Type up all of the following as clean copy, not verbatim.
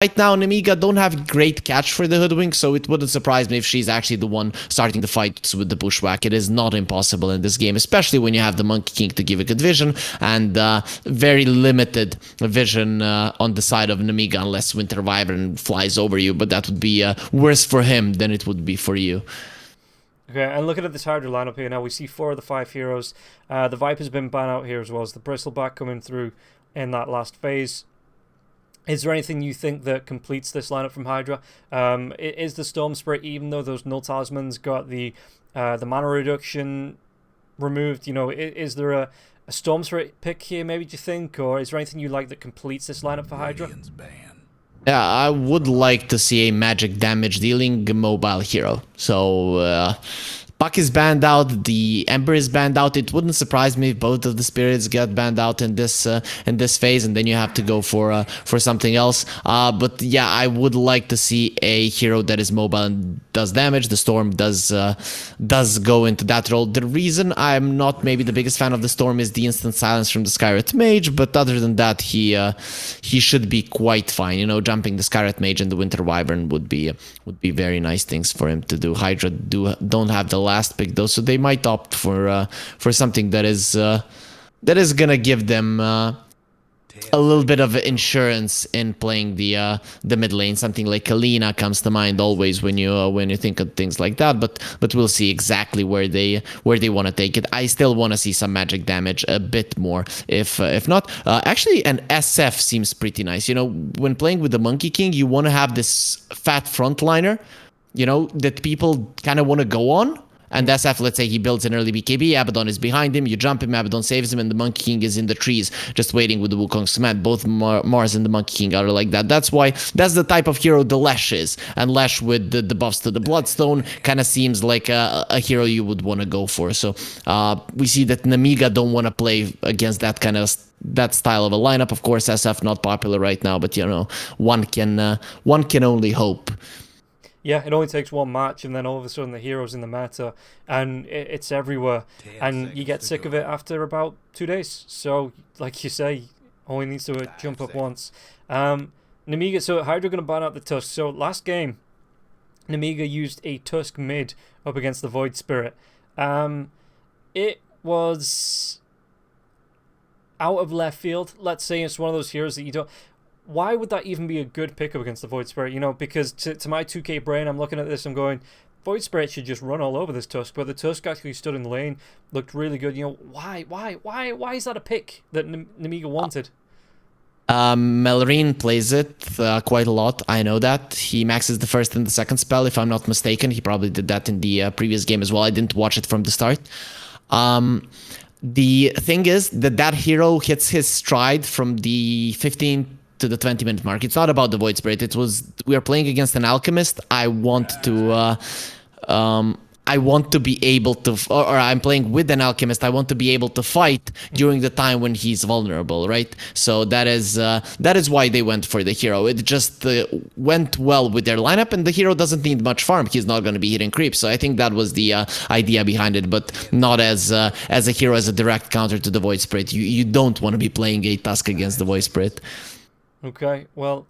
Right now, Nemiga don't have great catch for the Hoodwink, so it wouldn't surprise me if she's actually the one starting the fight with the Bushwhack. It is not impossible in this game, especially when you have the Monkey King to give a good vision, and very limited vision on the side of Nemiga unless Winter Wyvern flies over you, but that would be worse for him than it would be for you. Okay, and looking at this HYDRA lineup here now, we see 4 of the 5 heroes. The Viper's been banned out here as well as the Bristleback coming through in that last phase. Is there anything you think that completes this lineup from HYDRA? Is the Storm Spirit, even though those null talismans got the mana reduction removed, you know, is there a Storm Spirit pick here, maybe, do you think? Or is there anything you like that completes this lineup for HYDRA? Yeah, I would like to see a magic damage dealing mobile hero. So, Puck is banned out, the Ember is banned out. It wouldn't surprise me if both of the spirits get banned out in this phase, and then you have to go for something else. But yeah, I would like to see a hero that is mobile and does damage. The Storm does go into that role. The reason I'm not maybe the biggest fan of the Storm is the instant silence from the Skyret Mage, but other than that, he should be quite fine. You know, jumping the Skyret Mage and the Winter Wyvern would be very nice things for him to do. HYDRA don't have the last pick though, so they might opt for something that is gonna give them a little bit of insurance in playing the mid lane. Something like Kalina comes to mind always when you think of things like that. But we'll see exactly where they want to take it. I still want to see some magic damage a bit more. If not, actually, an SF seems pretty nice. You know, when playing with the Monkey King, you want to have this fat frontliner, you know, that people kind of want to go on. And SF, let's say he builds an early BKB, Abaddon is behind him, you jump him, Abaddon saves him, and the Monkey King is in the trees, just waiting with the Wukong's command. Both Mars and the Monkey King are like that. That's the type of hero the Lash is. And Lash with the buffs to the Bloodstone kind of seems like a hero you would want to go for. So we see that Nemiga don't want to play against that style of a lineup. Of course, SF not popular right now, but you know, one can only hope. Yeah, it only takes one match, and then all of a sudden the hero's in the meta, and it's everywhere, and you get sick of it after about 2 days. So, like you say, only needs to jump up once. Nemiga, so HYDRA going to ban out the Tusk. So last game, Nemiga used a Tusk mid up against the Void Spirit. It was out of left field. Let's say it's one of those heroes that you don't... Why would that even be a good pickup against the Void Spirit? You know, because to my 2K brain, I'm looking at this, I'm going, Void Spirit should just run all over this Tusk, but the Tusk actually stood in the lane, looked really good. You know, why is that a pick that Nemiga wanted? Melrine plays it quite a lot. I know that. He maxes the first and the second spell, if I'm not mistaken. He probably did that in the previous game as well. I didn't watch it from the start. The thing is that hero hits his stride from the 15 to the 20-minute mark. It's not about the Void Spirit. It was, we are playing against an Alchemist. I want to be able to, or I'm playing with an Alchemist. I want to be able to fight during the time when he's vulnerable, right? So that is why they went for the hero. It just went well with their lineup, and the hero doesn't need much farm. He's not going to be hitting creeps. So I think that was the idea behind it, but not as a hero, as a direct counter to the Void Spirit. You don't want to be playing a Tusk against the Void Spirit. Okay, well,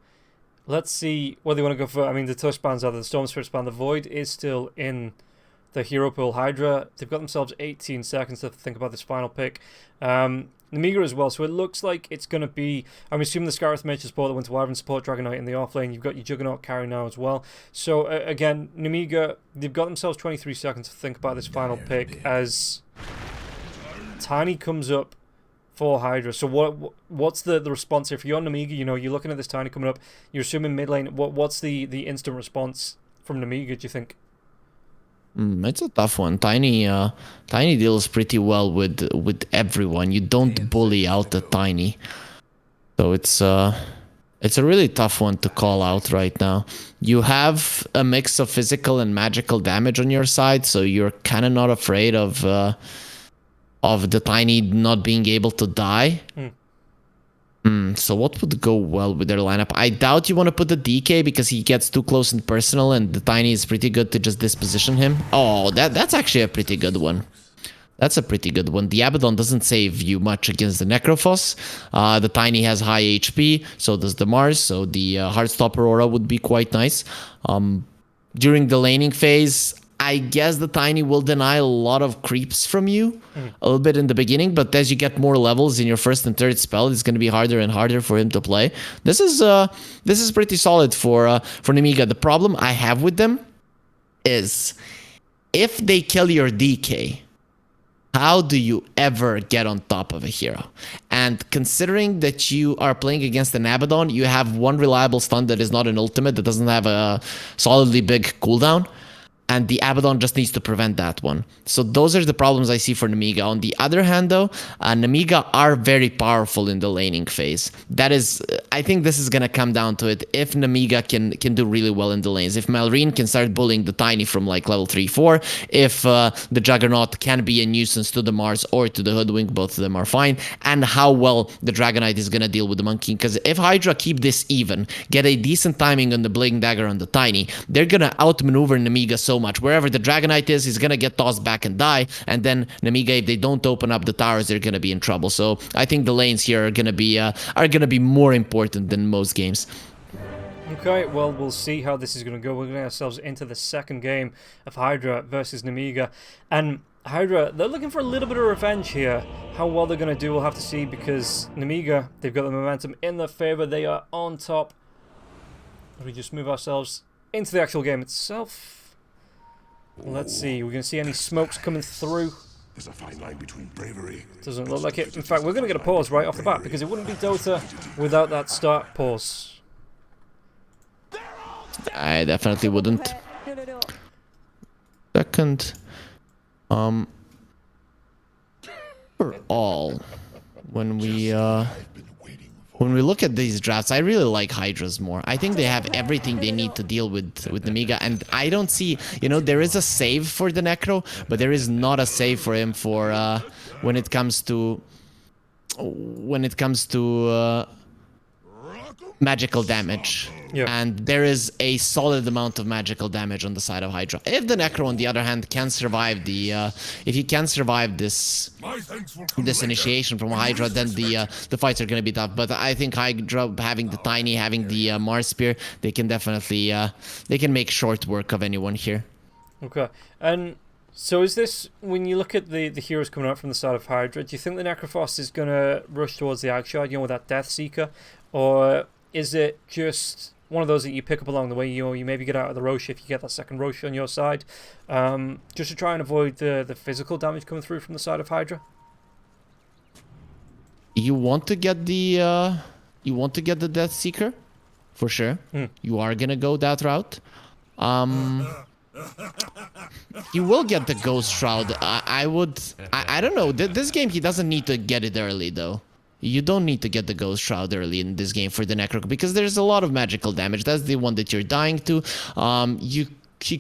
let's see what they want to go for. I mean, the Tusk ban's out, the Storm Spirit's ban. The Void is still in the hero pool. HYDRA, they've got themselves 18 seconds to think about this final pick. Nemiga as well, so it looks like it's going to be, I'm assuming the Scarith Mage support, the Winter Wyvern support, Dragon Knight in the offlane. You've got your Juggernaut carry now as well. So again, Nemiga, they've got themselves 23 seconds to think about this final pick as Tiny comes up for HYDRA. So what's the response here? If you're on Nemiga, you know, you're looking at this Tiny coming up, you're assuming mid lane, what's the instant response from Nemiga, do you think? It's a tough one. Tiny deals pretty well with everyone. You don't bully out the Tiny, so it's a really tough one to call out right now. You have a mix of physical and magical damage on your side, so you're kind of not afraid of the Tiny not being able to die. So what would go well with their lineup? I doubt you want to put the DK because he gets too close and personal, and the Tiny is pretty good to just disposition him. Oh, that's actually a pretty good one. That's a pretty good one. The Abaddon doesn't save you much against the Necrophos. The Tiny has high HP, so does the Mars, so the Heartstopper Aura would be quite nice. During the laning phase, I guess the Tiny will deny a lot of creeps from you a little bit in the beginning, but as you get more levels in your first and third spell, it's going to be harder and harder for him to play. This is pretty solid for Nemiga. The problem I have with them is if they kill your DK, how do you ever get on top of a hero? And considering that you are playing against an Abaddon, you have one reliable stun that is not an ultimate, that doesn't have a solidly big cooldown. And the Abaddon just needs to prevent that one. So those are the problems I see for Nemiga. On the other hand, though, Nemiga are very powerful in the laning phase. That is, I think this is going to come down to it. If Nemiga can do really well in the lanes. If Malrine can start bullying the Tiny from like level 3-4. If the Juggernaut can be a nuisance to the Mars or to the Hoodwink, both of them are fine. And how well the Dragonite is going to deal with the Monkey. Because if Hydra keep this even, get a decent timing on the Blink Dagger on the Tiny, they're going to outmaneuver Nemiga so much. Wherever the Dragonite is, he's going to get tossed back and die. And then Nemiga, if they don't open up the towers, they're going to be in trouble. So I think the lanes here are going to be more important than most games. Okay, well, we'll see how this is going to go. We're getting ourselves into the second game of Hydra versus Nemiga. And Hydra, they're looking for a little bit of revenge here. How well they're going to do, we'll have to see, because Nemiga, they've got the momentum in their favor. They are on top. We just move ourselves into the actual game itself. Let's see, we're going to see any smokes coming through. There's a fine line between bravery. Doesn't look like it. In fact, we're going to get a pause right off the bat, because it wouldn't be Dota without that start pause. I definitely wouldn't. Second, overall, when we look at these drafts, I really like Hydras more. I think they have everything they need to deal with Nemiga, and I don't see, there is a save for the Necro, but there is not a save for him for when it comes to magical damage. Yeah. And there is a solid amount of magical damage on the side of Hydra. If the Necro, on the other hand, can survive this initiation from Hydra, then the fights are going to be tough. But I think Hydra, having the Tiny, having the Mars Spear, they can definitely they can make short work of anyone here. Okay, and so is this, when you look at the heroes coming out from the side of Hydra, do you think the Necrophos is going to rush towards the Agshard, with that Death Seeker, or is it just one of those that you pick up along the way? You maybe get out of the Rosh if you get that second Rosh on your side, just to try and avoid the physical damage coming through from the side of Hydra. You want to get the Death Seeker, for sure. You are gonna go that route. You will get the Ghost Shroud. I don't know. This game he doesn't need to get it early though. You don't need to get the Ghost Shroud early in this game for the Necro, because there's a lot of magical damage. That's the one that you're dying to. You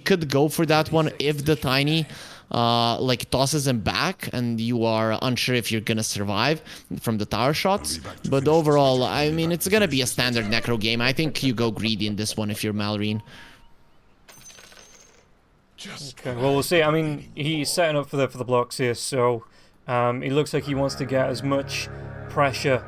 could go for that one if the Tiny tosses him back and you are unsure if you're gonna survive from the tower shots. But overall, I mean, it's gonna be a standard Necro game. I think you go greedy in this one if you're Malrine. Okay, well, we'll see. I mean, he's setting up for the blocks here, so it looks like he wants to get as much pressure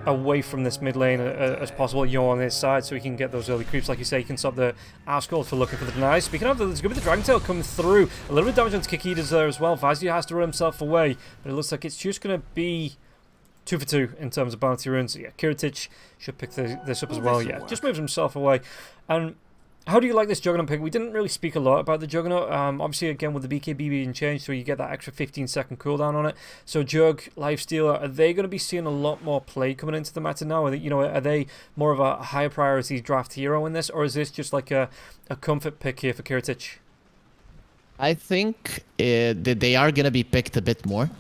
away from this mid lane as possible, on his side, so he can get those early creeps. Like you say, he can stop the Ascroll for looking for the denies. Speaking of, there's going to be the Dragon Tail coming through. A little bit of damage onto Kikitas there as well. Vazia has to run himself away, but it looks like it's just going to be 2 for 2 in terms of bounty runes. Yeah, Kiritich should pick this up as well. Yeah, just moves himself away. And how do you like this Juggernaut pick? We didn't really speak a lot about the Juggernaut. Obviously, again, with the BKB being changed, so you get that extra 15-second cooldown on it. So Jug, Lifestealer, are they going to be seeing a lot more play coming into the meta now? Are they more of a higher priority draft hero in this, or is this just like a comfort pick here for Kiritich? I think that they are going to be picked a bit more.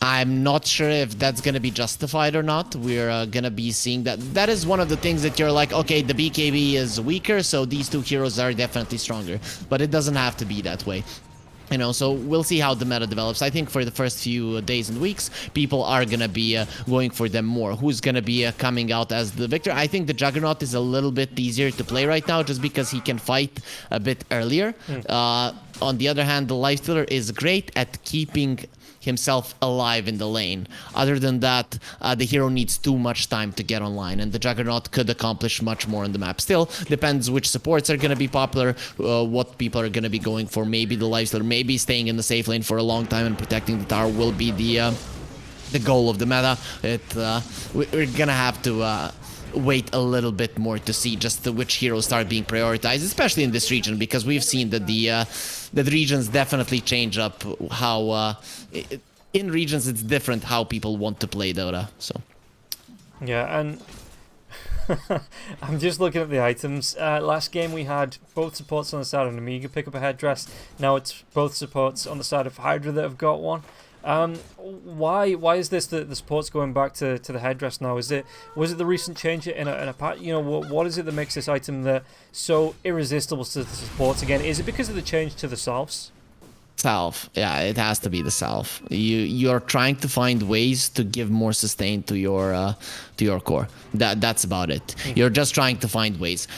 I'm not sure if that's going to be justified or not. We're going to be seeing that. That is one of the things that you're like, okay, the BKB is weaker, so these two heroes are definitely stronger. But it doesn't have to be that way. So we'll see how the meta develops. I think for the first few days and weeks, people are going to be going for them more. Who's going to be coming out as the victor? I think the Juggernaut is a little bit easier to play right now just because he can fight a bit earlier. On the other hand, the Lifestealer is great at keeping himself alive in the lane. Other than that, the hero needs too much time to get online, and the Juggernaut could accomplish much more on the map. Still, depends which supports are going to be popular, what people are going to be going for. Maybe the Lifestealer, maybe staying in the safe lane for a long time and protecting the tower will be the goal of the meta. We're going to have to wait a little bit more to see just which heroes start being prioritized, especially in this region, because we've seen that the regions definitely change up how in regions it's different how people want to play Dota. So yeah, and I'm just looking at the items. Last game we had both supports on the side of Nemiga pick up a headdress. Now it's both supports on the side of HYDRA that have got one. Why is this the supports going back to the headdress now? Was it the recent change in a patch? You know, what is it that makes this item that so irresistible to the supports again? Is it because of the change to the salves? Salve, yeah, it has to be the salve. You're trying to find ways to give more sustain to your core. That's about it. You're just trying to find ways.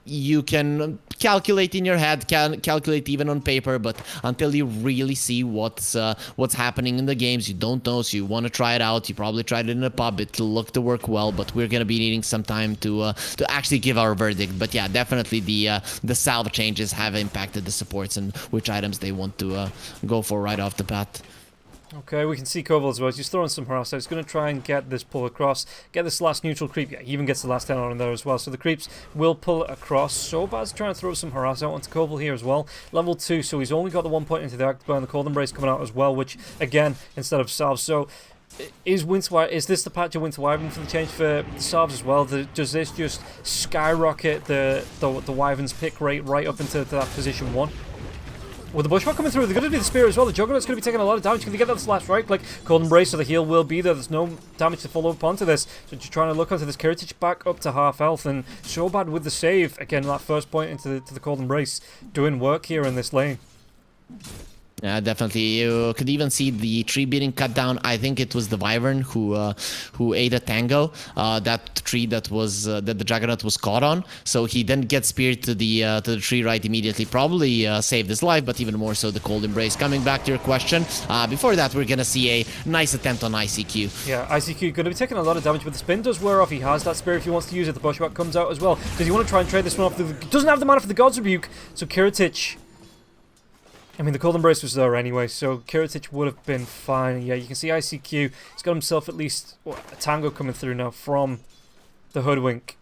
You can calculate in your head, calculate even on paper, but until you really see what's happening in the games, you don't know. So you want to try it out. You probably tried it in a pub. It'll look to work well, but we're gonna be needing some time to actually give our verdict. But yeah, definitely the salve changes have impacted the supports and which items they want to go for right off the bat. Okay, we can see Koval as well. He's throwing some harass out. He's going to try and get this pull across, get this last neutral creep. Yeah, he even gets the last 10 on in there as well. So the creeps will pull it across. Sobad's trying to throw some harass out onto Koval here as well. Level 2, so he's only got the 1 point into the October, and the Cold Embrace coming out as well, which, again, instead of salve. So is this the patch of Winter Wyvern for the change for salves as well? Does this just skyrocket the Wyvern's pick rate right up into that position 1? With the Bushwhack coming through, they're going to do the Spear as well. The Juggernaut's going to be taking a lot of damage. Can they get that last right click? Cold Embrace, so the heal will be there. There's no damage to follow up onto this. So just trying to look onto this Kiritich back up to half health. And Sobad with the save. Again, that first point into the Cold Embrace. Doing work here in this lane. Yeah, definitely. You could even see the tree being cut down. I think it was the Wyvern who ate a tango. That tree that was that the Juggernaut was caught on. So he didn't get speared to the tree right immediately. Probably saved his life, but even more so the Cold Embrace. Coming back to your question, before that we're gonna see a nice attempt on ICQ. Yeah, ICQ going to be taking a lot of damage, but the spin does wear off. He has that spear if he wants to use it. The Bushwhack comes out as well because you want to try and trade this one off. Doesn't have the mana for the God's Rebuke, so Kiritich. I mean, the Cold Embrace was there anyway, so Kiritich would have been fine. Yeah, you can see ICQ. He's got himself at least a tango coming through now from the Hoodwink.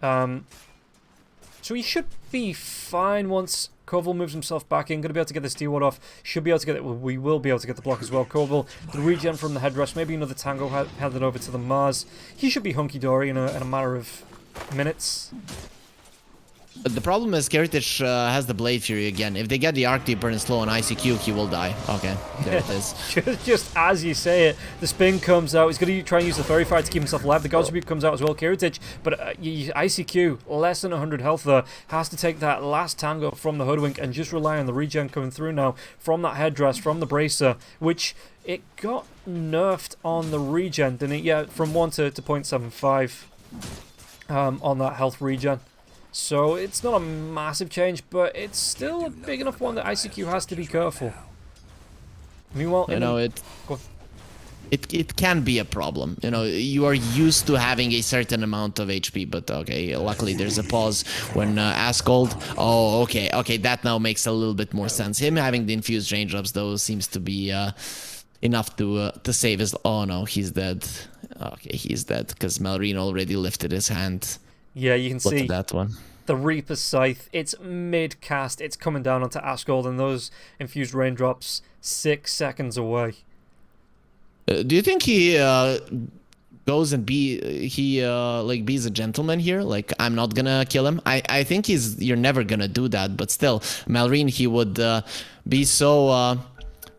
So he should be fine once Koval moves himself back in. Going to be able to get this D-Ward off. Should be able to get it. We will be able to get the block as well. Koval, the regen from the headdress. Maybe another tango handed over to the Mars. He should be hunky-dory in a matter of minutes. The problem is Kiritich has the Blade Fury again. If they get the Arc Deeper and slow on ICQ, he will die. Okay, there it is. Just as you say it, the spin comes out. He's going to try and use the Fairy Fire to keep himself alive. The God's Rebuke comes out as well. Kiritich, but ICQ, less than 100 health there, has to take that last tango from the Hoodwink and just rely on the regen coming through now from that headdress, from the Bracer, which it got nerfed on the regen, didn't it? Yeah, from 1 to 0.75 on that health regen. So it's not a massive change, but it's still a big enough one that ICQ has to be careful. Meanwhile, you know, it can be a problem. You know, you are used to having a certain amount of HP, but okay, luckily there's a pause when Asgold. Oh, okay, that now makes a little bit more sense. Him having the infused range ups though seems to be enough to save his. Oh no, he's dead. Okay, he's dead because Malrine already lifted his hand. Yeah, you can see that one. The Reaper's Scythe, it's mid-cast, it's coming down onto Asgold, and those infused raindrops 6 seconds away. Do you think he goes and bees a gentleman here? Like, I'm not gonna kill him. I think you're never gonna do that, but still, Malrine, he would be so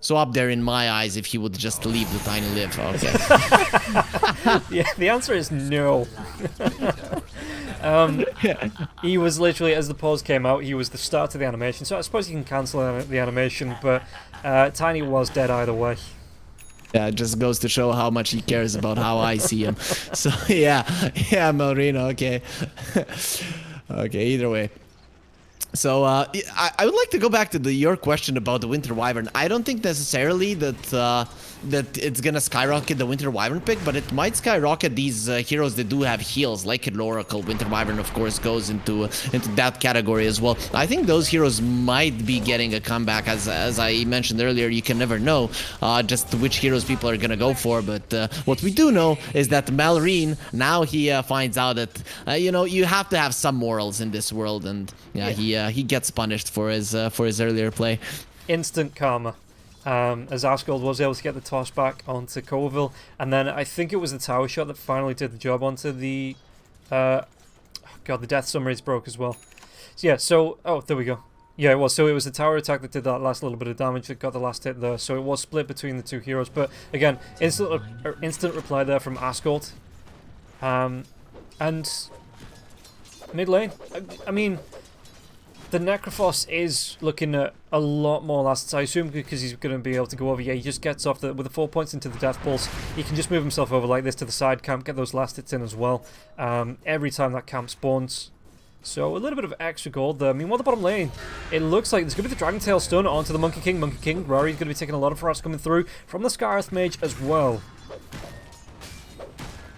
up there in my eyes if he would just leave the tiny live. Okay. Yeah, the answer is no. He was literally, as the pause came out, he was the start of the animation, so I suppose you can cancel the animation, but Tiny was dead either way. Yeah, it just goes to show how much he cares about how I see him. So yeah, Malrino, okay. Okay, either way. So I would like to go back to your question about the Winter Wyvern. I don't think necessarily that that it's gonna skyrocket the Winter Wyvern pick, but it might skyrocket these heroes that do have heals, like Oracle. Winter Wyvern, of course, goes into that category as well. I think those heroes might be getting a comeback, as I mentioned earlier. You can never know just which heroes people are gonna go for, but what we do know is that Malrine, now he finds out that you know, you have to have some morals in this world, and he gets punished for his earlier play. Instant karma. As Asgold was able to get the toss back onto Colville, and then I think it was the tower shot that finally did the job onto the God, the death summary broke as well. So yeah, so oh, there we go. Yeah, it was. So it was the tower attack that did that last little bit of damage that got the last hit there. So it was split between the two heroes, but again, instant reply there from Asgold. And mid lane, I mean, the Necrophos is looking at a lot more lasts, I assume, because he's going to be able to go over. Yeah, he just gets off with the 4 points into the Death Pulse. He can just move himself over like this to the side camp, get those last hits in as well, every time that camp spawns. So a little bit of extra gold there. Meanwhile, the bottom lane, it looks like there's going to be the Dragon Tail stun onto the Monkey King. Monkey King, Rory's going to be taking a lot of harass coming through from the Scarith Mage as well.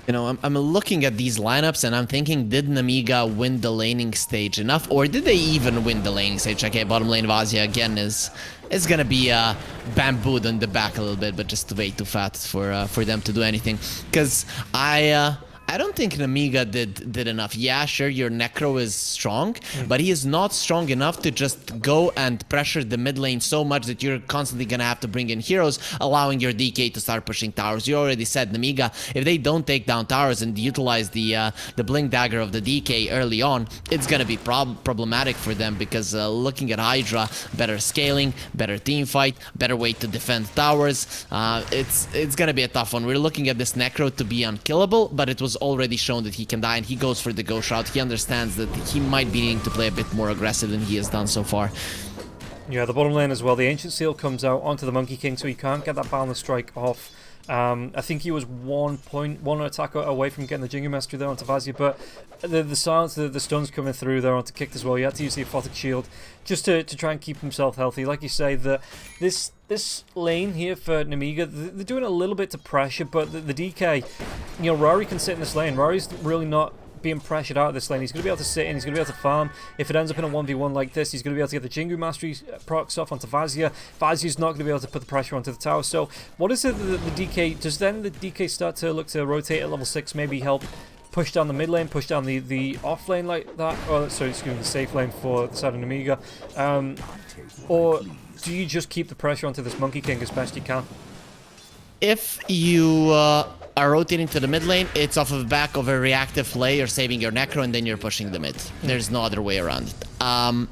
You know, I'm looking at these lineups and I'm thinking, did Nemiga win the laning stage enough, or did they even win the laning stage? Okay, bottom lane Vazia again is gonna be bambooed on the back a little bit, but just way too fat for them to do anything. Because I don't think Nemiga did enough. Yeah, sure, your Necro is strong, but he is not strong enough to just go and pressure the mid lane so much that you're constantly gonna have to bring in heroes, allowing your DK to start pushing towers. You already said, Nemiga, if they don't take down towers and utilize the Blink Dagger of the DK early on, it's gonna be problematic for them, because looking at HYDRA, better scaling, better team fight, better way to defend towers, it's gonna be a tough one. We're looking at this Necro to be unkillable, but it was already shown that he can die, and he goes for the ghost route. He understands that he might be needing to play a bit more aggressive than he has done so far. Yeah, the bottom lane as well. The Ancient Seal comes out onto the Monkey King, so he can't get that Boundless Strike off. I think he was one attack away from getting the Jingu Mastery there onto Vazia, but the silence, the stuns coming through there onto Kicked as well. He had to use the Aphotic Shield just to try and keep himself healthy. Like you say, this lane here for Nemiga, they're doing a little bit to pressure, but the DK, you know, Rory can sit in this lane. Rory's really not being pressured out of this lane. He's going to be able to sit in, he's going to be able to farm. If it ends up in a 1v1 like this, he's going to be able to get the Jingu Mastery procs off onto Vazia. Vazia's not going to be able to put the pressure onto the tower. So what is it that the DK, does then the DK start to look to rotate at level 6, maybe help push down the mid lane, push down the off lane like that, or sorry, excuse me, the safe lane for the side of Nemiga, or do you just keep the pressure onto this Monkey King as best you can? If you are rotating to the mid lane, it's off of the back of a reactive play. You're saving your Necro and then you're pushing the mid. There's no other way around it.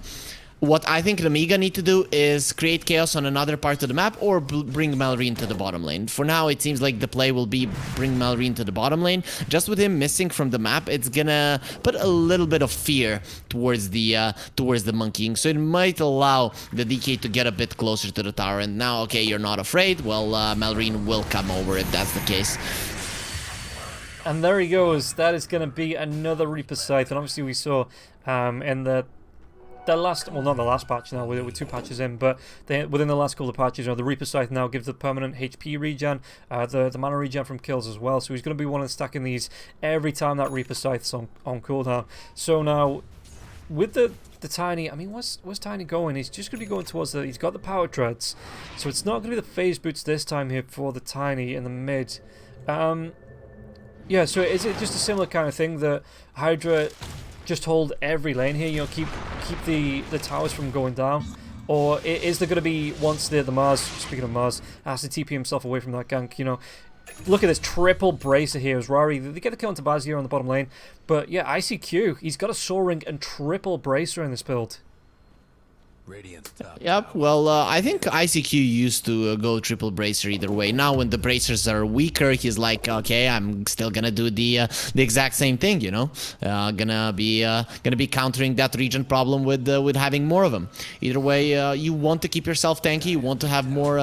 What I think Nemiga need to do is create chaos on another part of the map, or bring Malrine to the bottom lane. For now, it seems like the play will be bring Malrine to the bottom lane. Just with him missing from the map, it's gonna put a little bit of fear towards the Monkey King. So it might allow the DK to get a bit closer to the tower. And now, okay, you're not afraid. Well, Malrine will come over if that's the case. And there he goes. That is going to be another Reaper Scythe. And obviously we saw in the last, well, not the last patch now, with 2 patches in, but within the last couple of patches, you know, the Reaper Scythe now gives the permanent HP regen, the mana regen from kills as well. So he's going to be one of stacking these every time that Reaper Scythe's on cooldown. So now, with the Tiny, I mean, what's Tiny going? He's just going to be going towards he's got the Power Treads, so it's not going to be the Phase Boots this time here for the Tiny in the mid. Yeah, so is it just a similar kind of thing that HYDRA just hold every lane here, you know, keep the towers from going down? Or is there going to be, once the Mars, speaking of Mars, has to TP himself away from that gank, you know? Look at this triple bracer here as Rory, they get the kill on Tabaz here on the bottom lane, but yeah, ICQ, he's got a Soul Ring and triple bracer in this build. Yep, well, I think ICQ used to go triple bracer either way. Now when the bracers are weaker, he's like, okay, I'm still gonna do the exact same thing, you know? Gonna be countering that regen problem with having more of them. Either way, you want to keep yourself tanky, you want to have more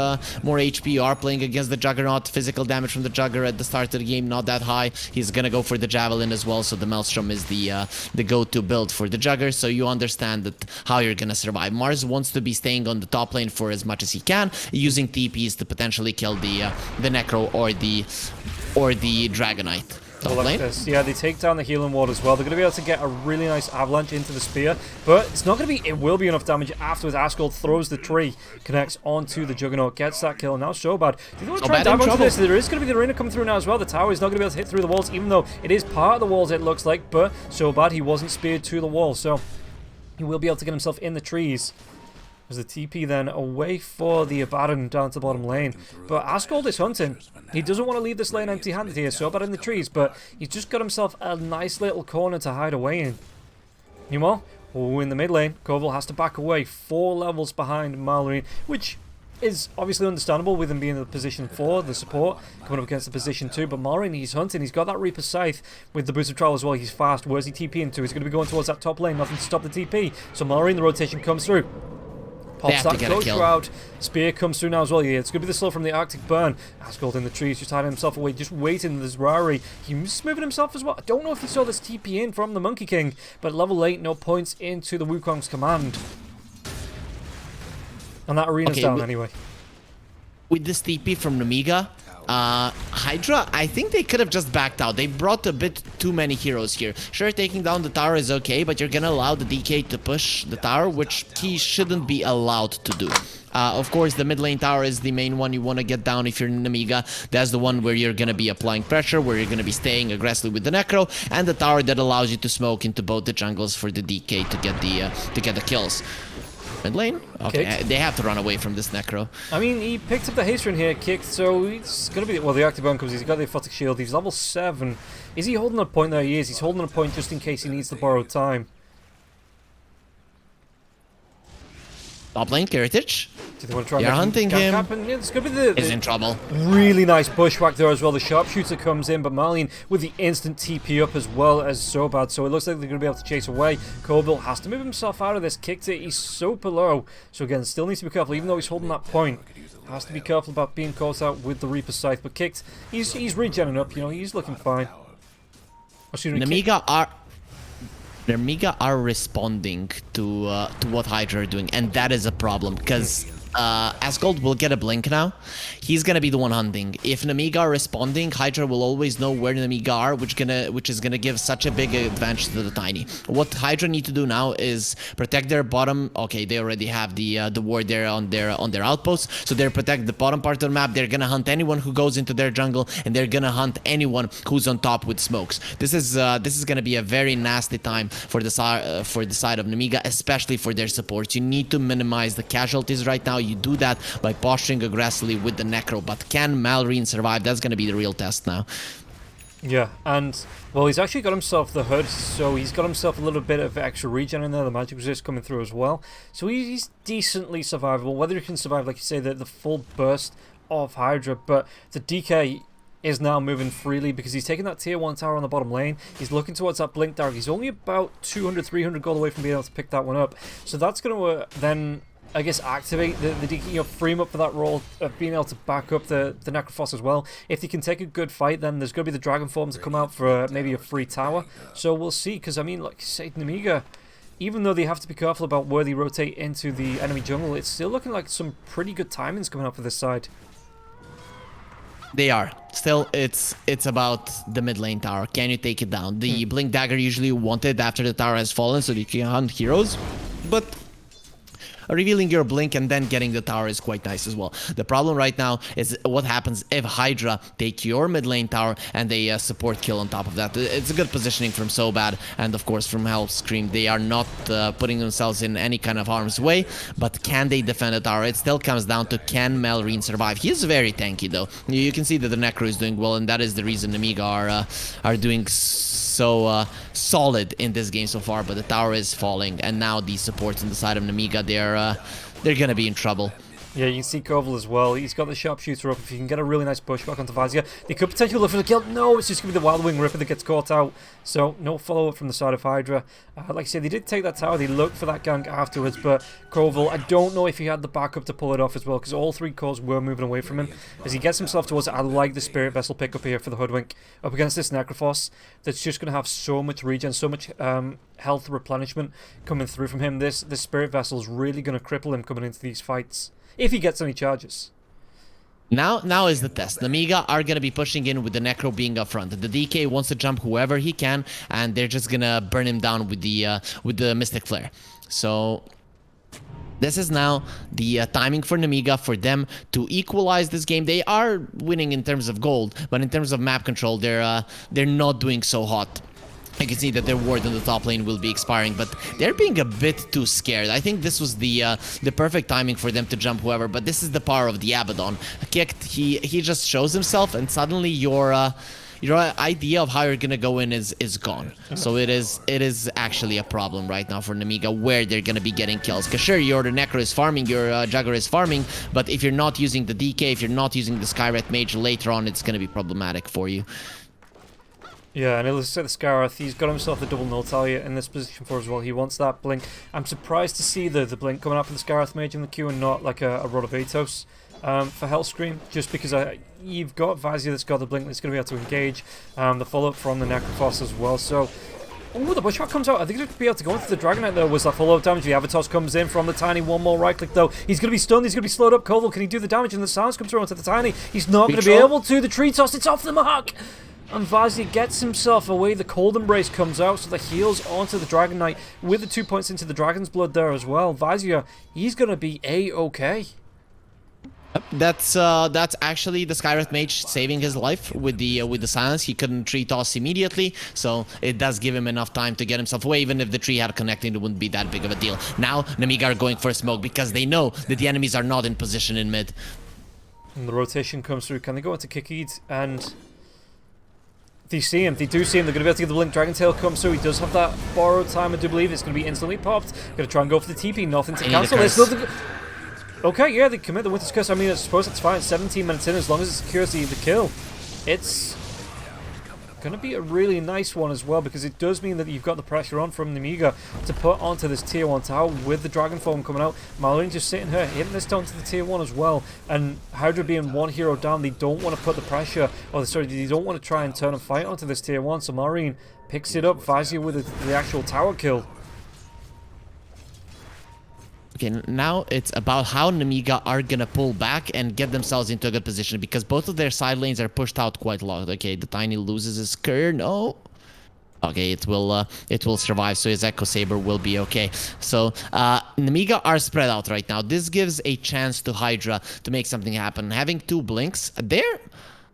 HP. You are playing against the Juggernaut. Physical damage from the Jugger at the start of the game not that high. He's gonna go for the Javelin as well, so the Maelstrom is the go-to build for the Jugger, so you understand that how you're gonna survive. Mars wants to be staying on the top lane for as much as he can, using TPs to potentially kill the Necro or the Dragonite. Top Like lane. this. Yeah, they take down the healing ward as well. They're going to be able to get a really nice avalanche into the spear, but it's not going to be. It will be enough damage afterwards. Asgold throws the tree, connects onto the Juggernaut, gets that kill. Now so bad. Do you want to try and dive onto this? There is going to be the arena coming through now as well. The tower is not going to be able to hit through the walls, even though it is part of the walls. It looks like, but so bad he wasn't speared to the wall, so he will be able to get himself in the trees. As the TP then away for the Abaddon down to the bottom lane. But Asgold is hunting. He doesn't want to leave this lane empty-handed here, so bad in the trees, but he's just got himself a nice little corner to hide away in. Meanwhile, in the mid lane, Koval has to back away 4 levels behind Mallory, which is obviously understandable with him being in the position 4, the support, coming up against the position 2, but Mallory, he's hunting, he's got that Reaper Scythe with the Boost of Trial as well, he's fast. Where's he TP into? He's going to be going towards that top lane, nothing to stop the TP, so Mallory in the rotation comes through. Pops that Ghost Shroud. Spear comes through now as well. Yeah, it's going to be the slow from the Arctic Burn. Asgold in the trees, just hiding himself away, just waiting. There's Rari. He's moving himself as well. I don't know if he saw this TP in from the Monkey King, but level 8, no points into the Wukong's command. And that arena's down anyway. With this TP from Nemiga, HYDRA, I think they could have just backed out. They brought a bit too many heroes here. Sure, taking down the tower is okay, but you're gonna allow the DK to push the tower, which he shouldn't be allowed to do. Of course, the mid lane tower is the main one you want to get down if you're Nemiga. That's the one where you're gonna be applying pressure, where you're gonna be staying aggressively with the Necro, and the tower that allows you to smoke into both the jungles for the DK to get the kills. Mid lane? Okay, they have to run away from this Necro. I mean, he picked up the haste rune here, kicked, so he's going to be... Well, the Arctic Burn comes, he's got the Aphotic Shield, he's level 7. Is he holding a point there? He is. He's holding a point just in case he needs to borrow time. Top lane, Heritage. Do they want to try and hunting him. Yeah, it's going to be is in trouble. Really nice bushwhack there as well. The Sharpshooter comes in, but Marlene with the instant TP up as well as so bad. So it looks like they're going to be able to chase away. Koval has to move himself out of this. Kicked it. He's so below. So again, still needs to be careful, even though he's holding that point. Has to be careful about being caught out with the Reaper Scythe. But kicked, he's regenning up. You know, he's looking fine. Nemiga are responding to what HYDRA are doing, and that is a problem, because Asgold will get a blink now. He's gonna be the one hunting. If Nemiga are responding, HYDRA will always know where Nemiga are, which is gonna give such a big advantage to the Tiny. What HYDRA need to do now is protect their bottom. Okay, they already have the ward there on their outpost, so they're protect the bottom part of the map. They're gonna hunt anyone who goes into their jungle, and they're gonna hunt anyone who's on top with smokes. This is gonna be a very nasty time for the side of Nemiga, especially for their support. You need to minimize the casualties right now. You do that by posturing aggressively with the Necro, but can Malrine survive? That's going to be the real test now. Yeah, and, well, he's actually got himself the hood, so he's got himself a little bit of extra regen in there, the magic resist coming through as well. So he's decently survivable. Whether he can survive, like you say, the full burst of HYDRA, but the DK is now moving freely because he's taking that tier 1 tower on the bottom lane. He's looking towards that blink dagger. He's only about 200, 300 gold away from being able to pick that one up. So that's going to then, I guess, activate the DK, you know, free him up for that role of being able to back up the Necrophos as well. If he can take a good fight, then there's going to be the Dragon Form to come out for maybe a free tower. So we'll see, because, I mean, like you say, Nemiga, even though they have to be careful about where they rotate into the enemy jungle, it's still looking like some pretty good timings coming up for this side. They are. Still, it's about the mid lane tower. Can you take it down? The Blink Dagger usually wanted after the tower has fallen so you can hunt heroes, but revealing your blink and then getting the tower is quite nice as well. The problem right now is what happens if HYDRA take your mid lane tower and they support kill on top of that. It's a good positioning from So Bad and of course from Hellscream. They are not putting themselves in any kind of harm's way, but can they defend the tower? It still comes down to can Malrine survive. He is very tanky though. You can see that the Necro is doing well, and that is the reason Nemiga are doing so solid in this game so far, but the tower is falling, and now the supports on the side of Nemiga, they're gonna be in trouble. Yeah, you can see Koval as well. He's got the sharpshooter up. If you can get a really nice pushback onto Vazia, they could potentially look for the kill. No, it's just going to be the Wild Wing Ripper that gets caught out. So, no follow-up from the side of Hydra. Like I said, they did take that tower. They looked for that gank afterwards, but Koval, I don't know if he had the backup to pull it off as well, because all 3 cores were moving away from him. As he gets himself towards it, I like the Spirit Vessel pickup here for the Hoodwink up against this Necrophos that's just going to have so much regen, so much health replenishment coming through from him. This Spirit Vessel is really going to cripple him coming into these fights, if he gets any charges. Now is the test. Nemiga are gonna be pushing in with the Necro being up front. The DK wants to jump whoever he can, and they're just gonna burn him down with the Mystic Flare. So this is now the timing for Nemiga for them to equalize this game. They are winning in terms of gold, but in terms of map control, they're not doing so hot. I can see that their ward on the top lane will be expiring, but they're being a bit too scared. I think this was the perfect timing for them to jump whoever, but this is the power of the Abaddon. Kicked, he just shows himself, and suddenly your idea of how you're gonna go in is gone. So it is actually a problem right now for Nemiga where they're gonna be getting kills. Cause sure, your Necro is farming, your Jugger is farming, but if you're not using the DK, if you're not using the Skyret Mage later on, it's gonna be problematic for you. Yeah, and let's say the Skarath, he's got himself a double null Talia in this position for as well. He wants that blink. I'm surprised to see the blink coming out for the Skarath Mage in the queue and not like a Rodovatos for Hellscream, just because you've got Vazia that's got the blink that's going to be able to engage the follow-up from the Necrophos as well. So, oh, the Bushwhack comes out. I think he'll be able to go into the Dragonite though. Was that follow-up damage? The Avatos comes in from the Tiny. One more right-click though. He's going to be stunned. He's going to be slowed up. Koval, can he do the damage? And the silence comes through onto the Tiny. He's not going to be able to. The Tree Toss, it's off the mark. And Vazia gets himself away. The Cold Embrace comes out, so the heals onto the Dragon Knight with the 2 points into the Dragon's Blood there as well. Vazia, he's going to be A-okay. That's actually the Skyret Mage saving his life with the silence. He couldn't tree toss immediately, so it does give him enough time to get himself away. Even if the tree had connected, it wouldn't be that big of a deal. Now Nemiga are going for a smoke because they know that the enemies are not in position in mid. And the rotation comes through. Can they go into Kikid? And they see him. They do see him. They're going to be able to get the Blink Dragon Tail come through. He does have that borrowed time, I do believe. It's going to be instantly popped. Going to try and go for the TP. Nothing to cancel. There's nothing. Okay, yeah, they commit the Winter's Curse. I mean, I suppose that's fine. 17 minutes in, as long as it secures the kill. It's going to be a really nice one as well, because it does mean that you've got the pressure on from Nemiga to put onto this tier 1 tower with the Dragon Form coming out. Mallory just sitting here, hitting this down to the tier 1 as well. And Hydra being one hero down, they don't want to put the pressure, or sorry, they don't want to try and turn a fight onto this tier 1. So Marine picks it up, Vazia with the actual tower kill. Okay, now it's about how Nemiga are gonna pull back and get themselves into a good position, because both of their side lanes are pushed out quite a lot. Okay, the Tiny loses his Cur. No. Okay, it will survive, so his Echo Saber will be okay. So Nemiga are spread out right now. This gives a chance to Hydra to make something happen. Having 2 blinks,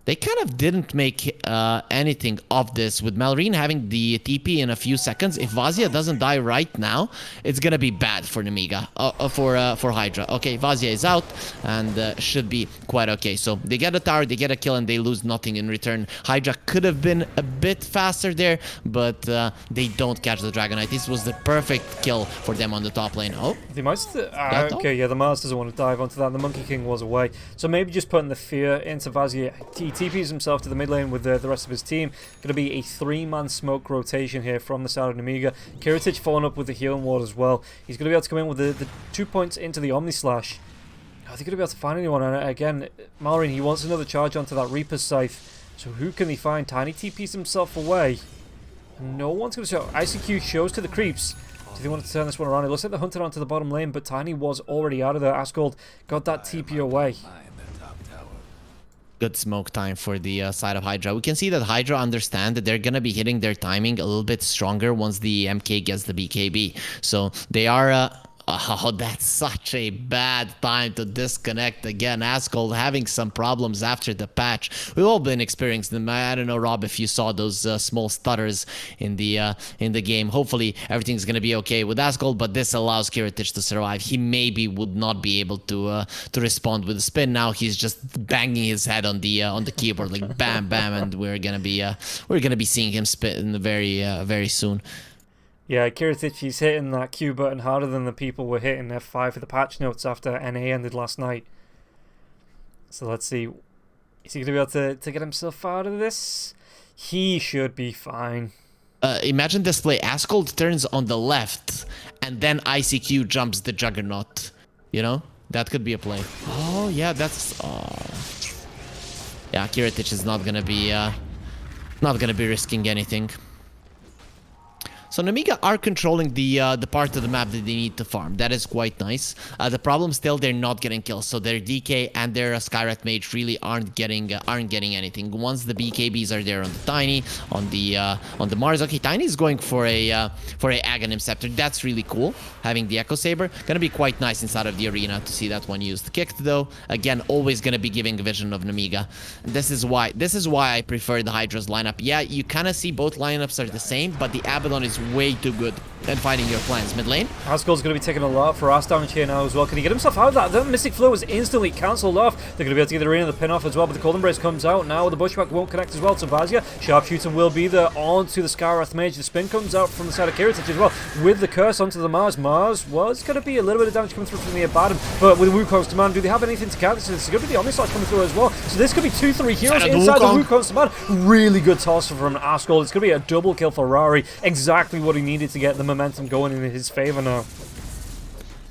they kind of didn't make anything of this, with Malrine having the TP in a few seconds. If Vazia doesn't die right now, it's gonna be bad for Nemiga, for Hydra. Okay, Vazia is out and should be quite okay. So they get a tower, they get a kill, and they lose nothing in return. Hydra could have been a bit faster there, but they don't catch the Dragon Knight. This was the perfect kill for them on the top lane. Oh, they might okay, yeah, the Mars doesn't want to dive onto that. The Monkey King was away, so maybe just putting the fear into Vazia. He TPs himself to the mid lane with the rest of his team. Going to be a 3-man smoke rotation here from the side of Nemiga. Kiritich following up with the healing ward as well. He's going to be able to come in with the 2 points into the Omni Slash. Are they going to be able to find anyone? And again, Malrine, he wants another charge onto that Reaper's Scythe. So who can he find? Tiny TPs himself away. And no one's going to show. ICQ shows to the creeps. Do they want to turn this one around? It looks like they're hunting onto the bottom lane, but Tiny was already out of there. Asgold got that TP away. Good smoke time for the side of Hydra. We can see that Hydra understand that they're going to be hitting their timing a little bit stronger once the MK gets the BKB. So they are Oh, that's such a bad time to disconnect again. Asgold having some problems after the patch. We've all been experiencing them. I don't know, Rob, if you saw those small stutters in the game. Hopefully, everything's gonna be okay with Asgold, but this allows Kiritich to survive. He maybe would not be able to respond with the spin. Now he's just banging his head on the keyboard like bam, bam, and we're gonna be seeing him spin very soon. Yeah, Kiritich, he's hitting that Q button harder than the people were hitting F5 for the patch notes after NA ended last night. So let's see. Is he going to be able to get himself out of this? He should be fine. Imagine this play. Asgold turns on the left, and then ICQ jumps the Juggernaut. You know? That could be a play. Oh, yeah, that's... Yeah, Kiritich is not gonna be risking anything. So Nemiga are controlling the part of the map that they need to farm. That is quite nice. The problem still, they're not getting kills. So their DK and their Skywrath Mage really aren't getting anything. Once the BKBs are there on the Tiny, on the Mars. Okay, Tiny is going for a Aghanim Scepter. That's really cool. Having the Echo Saber, gonna be quite nice inside of the arena to see that one used. Kicked though, again, always gonna be giving a vision of Nemiga. This is why I prefer the Hydra's lineup. Yeah, you kind of see both lineups are the same, but the Abaddon is way too good at fighting your plans. Mid lane. Asgold's going to be taking a lot for Ras damage here now as well. Can he get himself out of that? That Mystic Flow is instantly cancelled off. They're going to be able to get the arena the pin off as well, but the Cold Embrace comes out now. The Bushwhack won't connect as well to Vazia. Sharpshooter will be there onto the Skywrath Mage. The spin comes out from the side of Kiritich as well with the curse onto the Mars. Mars was going to be a little bit of damage coming through from the Abaddon, but with Wukong's command, do they have anything to counter? So this is going to be the Omnislash coming through as well. So this could be 2-3 heroes inside the Wukong's command. Really good toss from Asgold. It's going to be a double kill for Rari. Exactly what he needed to get the momentum going in his favor now.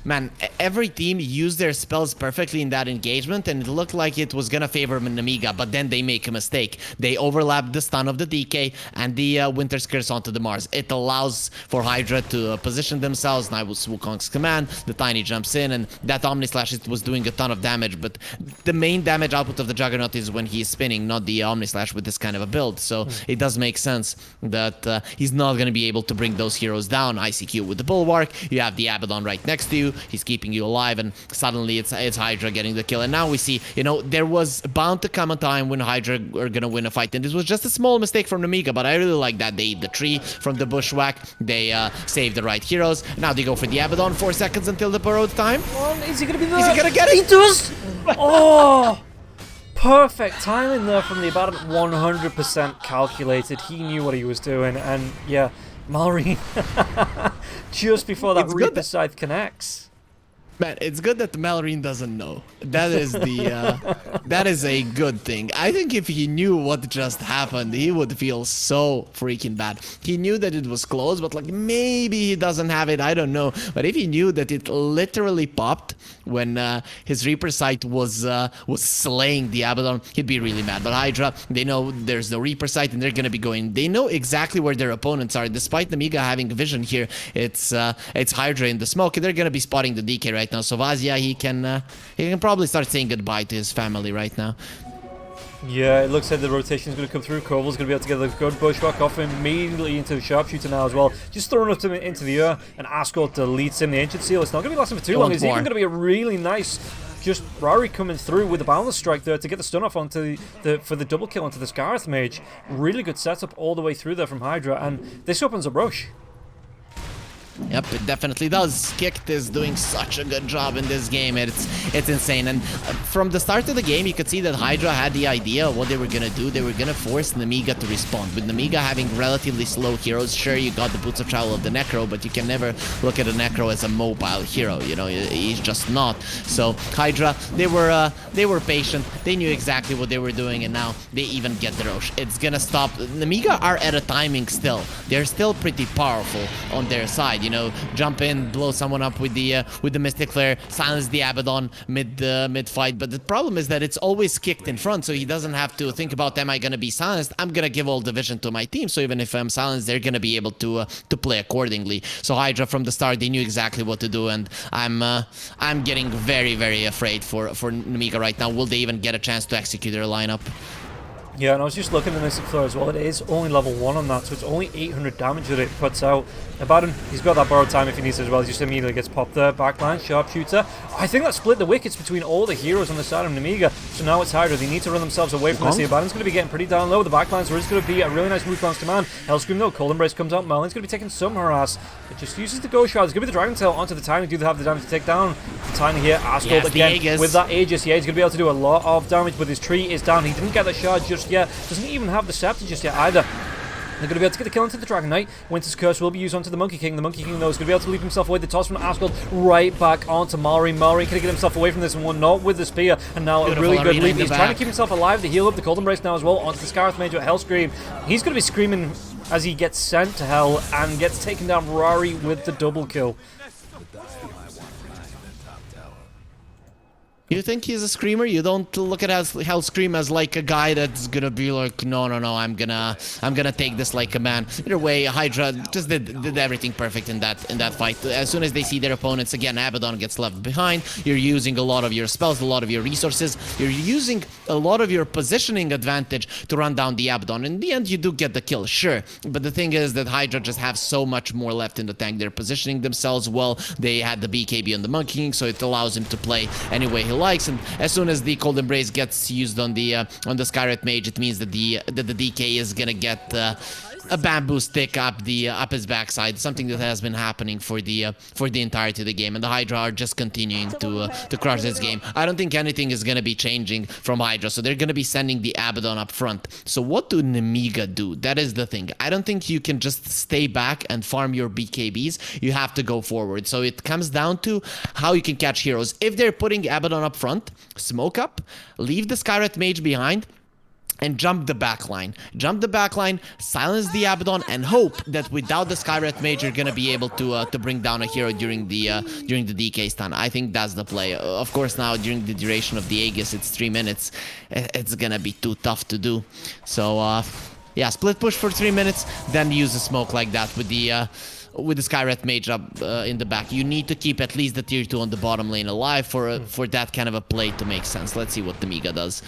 Man, every team used their spells perfectly in that engagement, and it looked like it was gonna favor Nemiga, but then they make a mistake. They overlap the stun of the DK and the Winter's Curse onto the Mars. It allows for Hydra to position themselves. Now with Wukong's command, the Tiny jumps in, and that Omnislash was doing a ton of damage, but the main damage output of the Juggernaut is when he's spinning, not the Omnislash with this kind of a build. So it does make sense that he's not gonna be able to bring those heroes down. ICQ with the Bulwark, you have the Abaddon right next to you. He's keeping you alive, and suddenly it's Hydra getting the kill. And now we see, you know, there was bound to come a time when Hydra are gonna win a fight, and this was just a small mistake from Nemiga, but I really like that. They eat the tree from the Bushwhack, they save the right heroes. Now they go for the Abaddon, 4 seconds until the borrowed time. Is he gonna be there? Is he gonna get it? He does! Oh! Perfect timing there from the Abaddon, 100% calculated. He knew what he was doing, and yeah, Malrine, just before that Reaper Scythe connects. Man, it's good that Malrine doesn't know. That is that is a good thing. I think if he knew what just happened, he would feel so freaking bad. He knew that it was close, but like maybe he doesn't have it, I don't know. But if he knew that it literally popped when his Reaper Sight was slaying the Abaddon, he'd be really mad. But Hydra, they know there's no Reaper Sight, and they're gonna be going. They know exactly where their opponents are. Despite Nemiga having vision here, it's Hydra in the smoke. They're gonna be spotting the DK right now. So Vazia, he can probably start saying goodbye to his family right now. Yeah, it looks like the rotation is going to come through. Koval's going to be able to get the good Bushwhack off immediately into the Sharpshooter now as well. Just throwing up into the air, and Asgold deletes in the Ancient Seal. It's not going to be lasting for too long. It's even going to be a really nice, just Rari coming through with the Boundless Strike there to get the stun off onto for the double kill onto the Skywrath Mage. Really good setup all the way through there from Hydra, and this opens a rush. Yep, it definitely does. Kicked is doing such a good job in this game. It's insane. And from the start of the game, you could see that Hydra had the idea of what they were gonna do. They were gonna force Nemiga to respond. With Nemiga having relatively slow heroes, sure, you got the Boots of Travel of the Necro, but you can never look at a Necro as a mobile hero. You know, he's just not. So Hydra, they were patient. They knew exactly what they were doing, and now they even get the Roche. It's gonna stop. Nemiga are at a timing still. They're still pretty powerful on their side. You know, jump in, blow someone up with the Mystic Flare, silence the Abaddon mid fight. But the problem is that it's always kicked in front, so he doesn't have to think about, am I gonna be silenced? I'm gonna give all the vision to my team, so even if I'm silenced, they're gonna be able to play accordingly. So Hydra from the start, they knew exactly what to do, and I'm getting very, very afraid for Nemiga right now. Will they even get a chance to execute their lineup? Yeah, and I was just looking at the Mystic Flow as well. It is only level 1 on that, so it's only 800 damage that it puts out. Abaddon, he's got that borrowed time if he needs it as well. He just immediately gets popped there. Backline, Sharpshooter. I think that split the wickets between all the heroes on the side of Nemiga. So now it's HYDRA. They need to run themselves away from this. The Abaddon's going to be getting pretty down low. The backline, so it's going to be a really nice Wukong's command. Hellscream though, Cold Embrace comes out. Merlin's going to be taking some harass. It just uses the Ghost Shroud. It's going to be the Dragon Tail onto the Tiny. Do they have the damage to take down the Tiny here? Asgold again with that Aegis. Yeah, he's going to be able to do a lot of damage, but his tree is down. He didn't get the shard just yet. Doesn't even have the scepter just yet either. They're going to be able to get the kill into the Dragon Knight. Winter's Curse will be used onto the Monkey King. The Monkey King, though, is going to be able to leave himself away. The toss from Asgold right back onto Mallory. Mallory can get himself away from this one, not with the spear. And now a really good lead. He's trying to keep himself alive. The heal up the Cold Embrace now as well onto the Scarith Mage with Hellscream. He's going to be screaming as he gets sent to hell and gets taken down Rari with the double kill. You think he's a screamer? You don't look at Hellscream as like a guy that's gonna be like, no, I'm gonna take this like a man. Either way, HYDRA just did everything perfect in that fight. As soon as they see their opponents, again, Abaddon gets left behind. You're using a lot of your spells, a lot of your resources. You're using a lot of your positioning advantage to run down the Abaddon. In the end, you do get the kill, sure. But the thing is that HYDRA just have so much more left in the tank. They're positioning themselves well. They had the BKB on the Monkey King, so it allows him to play any way he likes. And as soon as the Cold Embrace gets used on the Skyret Mage, it means that the DK is gonna get a bamboo stick up his backside, something that has been happening for the entirety of the game, and the HYDRA are just continuing to crush this game. I don't think anything is gonna be changing from HYDRA, so they're gonna be sending the Abaddon up front. So what do Nemiga do? That is the thing. I don't think you can just stay back and farm your BKBs. You have to go forward. So it comes down to how you can catch heroes. If they're putting Abaddon up front, smoke up, leave the Skyret Mage behind, and jump the backline. Jump the backline, silence the Abaddon, and hope that without the Skyret Mage, you're gonna be able to bring down a hero during the DK stun. I think that's the play. Of course, now during the duration of the Aegis, it's 3 minutes. It's gonna be too tough to do. So yeah, split push for 3 minutes, then use a smoke like that with the Skyret Mage up in the back. You need to keep at least the tier 2 on the bottom lane alive for that kind of a play to make sense. Let's see what Nemiga does.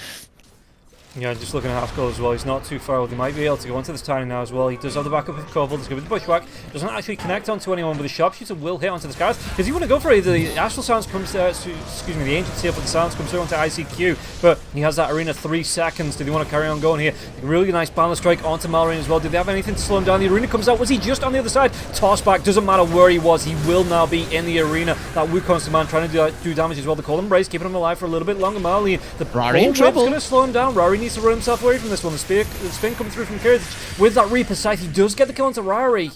Yeah, just looking at Asgold as well, he's not too far off. He might be able to go onto this Tiny now as well. He does have the backup with Koval. There's going to be the Bushwhack. Doesn't actually connect onto anyone, but the Sharpshooter will hit onto the Scarlet. Because you want to go for it. The Astral Sounds comes, excuse me, the Ancient Seal for the Sounds comes through onto ICQ. But he has that arena 3 seconds. Do they want to carry on going here? A really nice balance strike onto Mallory as well. Did they have anything to slow him down? The arena comes out. Was he just on the other side? Toss back. Doesn't matter where he was. He will now be in the arena. That Wukong's command trying to do damage as well. The Cold Embrace keeping him alive for a little bit longer. Mallory, the Rari in trouble. going to slow him down. Rari needs to run himself away from this one. The spin coming through from Kiritich with that Reaper Scythe. He does get the kill onto Rari.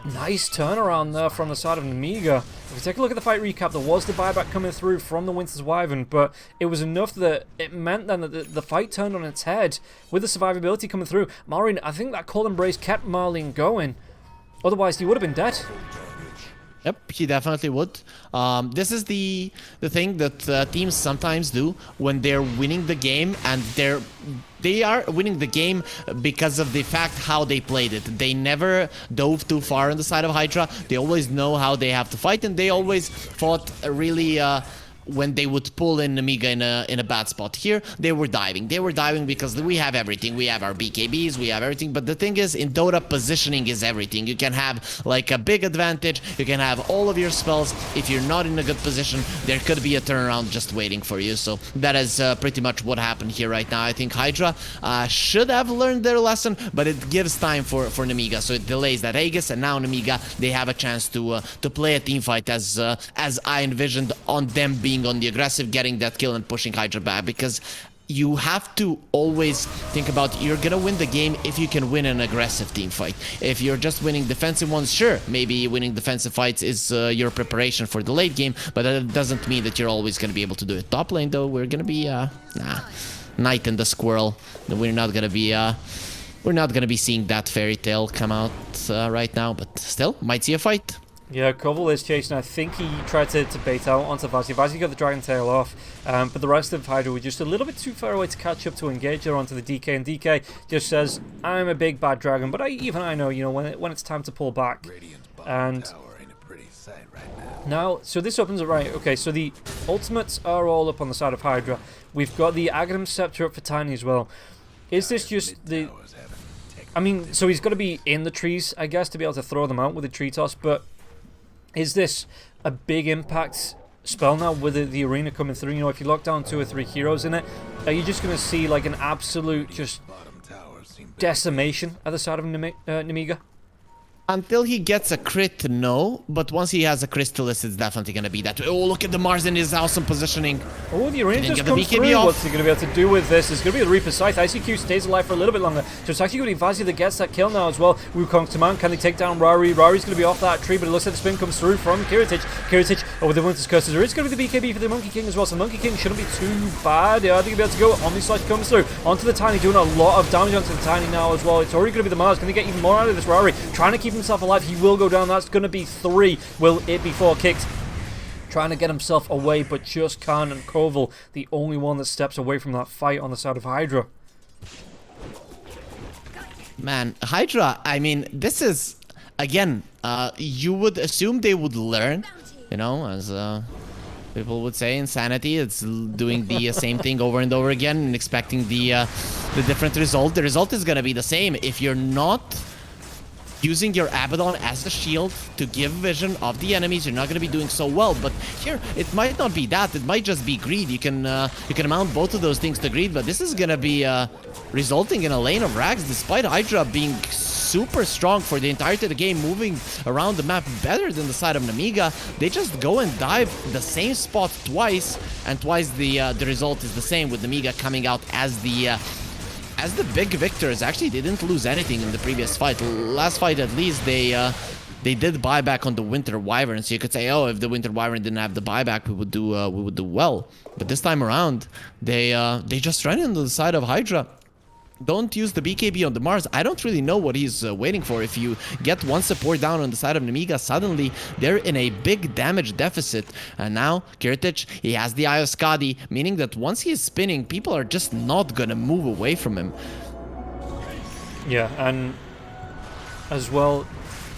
Nice turnaround there from the side of Nemiga. If we take a look at the fight recap, there was the buyback coming through from the Winter's Wyvern, but it was enough that it meant then that the fight turned on its head with the survivability coming through. Marlene, I think that Cold Embrace kept Marlene going. Otherwise, he would have been dead. Yep, he definitely would. This is the thing that teams sometimes do when they're winning the game, and they are winning the game because of the fact how they played it. They never dove too far on the side of HYDRA. They always know how they have to fight, and they always fought really when they would pull in Nemiga in a bad spot. Here, they were diving. They were diving because we have everything. We have our BKBs, we have everything. But the thing is, in Dota, positioning is everything. You can have like a big advantage. You can have all of your spells. If you're not in a good position, there could be a turnaround just waiting for you. So that is pretty much what happened here right now. I think HYDRA should have learned their lesson, but it gives time for Nemiga. So it delays that Aegis, and now Nemiga, they have a chance to play a team fight as I envisioned, on them being on the aggressive, getting that kill and pushing HYDRA back, because you have to always think about, you're gonna win the game if you can win an aggressive team fight. If you're just winning defensive ones, sure, maybe winning defensive fights is your preparation for the late game, but that doesn't mean that you're always gonna be able to do it. Top lane though, we're gonna be Knight and the Squirrel. We're not gonna be seeing that fairy tale come out right now, but still might see a fight. Yeah, Koval is chasing. I think he tried to bait out onto Vazzy. Vazzy got the Dragon Tail off, but the rest of HYDRA were just a little bit too far away to catch up to engage her onto the DK, and DK just says, I'm a big bad dragon, but even I know, you know, when it's time to pull back. And tower ain't a pretty sight right now. Now, so this opens it right. Okay, so the ultimates are all up on the side of Hydra. We've got the Aghanim Scepter up for Tiny as well. Is this just the... I mean, so he's got to be in the trees, I guess, to be able to throw them out with a tree toss, but is this a big impact spell now with the arena coming through? You know, if you lock down 2 or 3 heroes in it, are you just going to see like an absolute just decimation at the side of Nemiga? Until he gets a crit, no. But once he has a Crystallis, it's definitely going to be that. Oh, look at the Mars in his awesome positioning. Oh, the arena Didn't just get the comes BKB through. off. What's he going to be able to do with this? It's going to be the Reaper Scythe. ICQ stays alive for a little bit longer. So it's actually going to be Vazi that gets that kill now as well. Wukong's command. Can they take down Rari? Rari's going to be off that tree, but it looks like the spin comes through from Kiritich. Kiritich over the Winter's Curses. There is going to be the BKB for the Monkey King as well. So the Monkey King shouldn't be too bad. Yeah, I think he'll be able to go. Omni Slash comes through. Onto the Tiny, doing a lot of damage onto the Tiny now as well. It's already going to be the Mars. Going to get even more out of this Rari. Trying to keep himself alive. He will go down. That's going to be 3. Will it be 4 kicks? Trying to get himself away, but just can't. And Koval, the only one that steps away from that fight on the side of Hydra. Man, Hydra, I mean, this is, again, you would assume they would learn, you know, as people would say, insanity. It's doing the same thing over and over again and expecting the different result. The result is going to be the same if you're not using your Abaddon as a shield to give vision of the enemies. You're not going to be doing so well. But here, it might not be that. It might just be greed. You can mount both of those things to greed, but this is going to be resulting in a lane of rags, despite Hydra being super strong for the entirety of the game, moving around the map better than the side of Nemiga. They just go and dive the same spot twice, and twice the result is the same, with Nemiga coming out as the big victors. Actually, they didn't lose anything in the previous fight. Last fight, at least, they did buyback on the Winter Wyvern. So you could say, oh, if the Winter Wyvern didn't have the buyback, we would do well. But this time around, they just ran into the side of Hydra. Don't use the BKB on the Mars. I don't really know what he's waiting for. If you get one support down on the side of Nemiga, suddenly they're in a big damage deficit. And now, Kiritich, he has the Eye of Skadi, meaning that once he is spinning, people are just not gonna move away from him. Yeah, and as well,